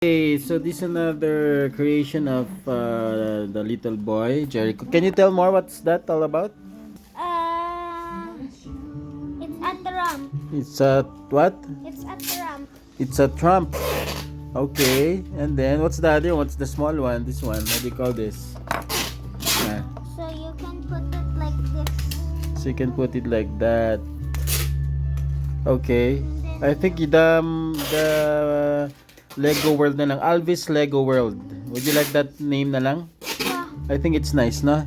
Okay, so this is another creation of the little boy, Jericho. Can you tell more what's that all about? It's a trump. It's a what? It's a trump. It's a trump. Okay, and then what's the other one? What's the small one? This one. What do you call this? Ah, So you can put it like this. so you can put it like that. Okay. I think the Lego World na lang. Alvis Lego World. Would you like that name na lang? Yeah. I think it's nice, no?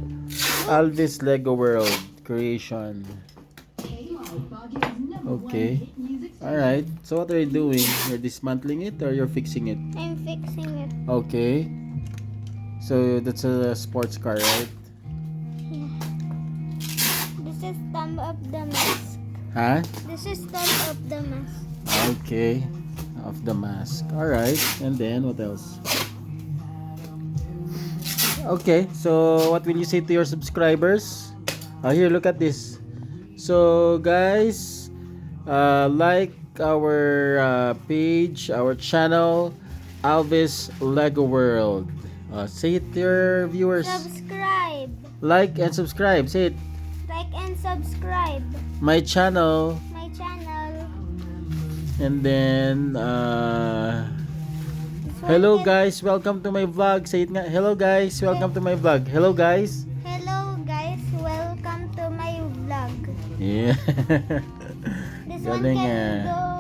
Alvis Lego World creation. Okay. Alright. So what are you doing? You're dismantling it or you're fixing it? I'm fixing it. Okay. So that's a sports car, right? Yeah. This is thumb of the mask. Huh? This is thumb of the mask. Okay. Of the mask. Alright. And then what else? Okay. So what will you say to your subscribers? Here, look at this. So guys, like our page, our channel, Alvis Lego World. Say it to your viewers. Subscribe. Like and subscribe. Say it. Like and subscribe. My channel. My channel. And then, So hello you can- guys, welcome to my vlog. Say it nga. Hello guys, welcome to my vlog. Hello guys. Hello guys, welcome to my vlog. Yeah. This one Galing can ah. go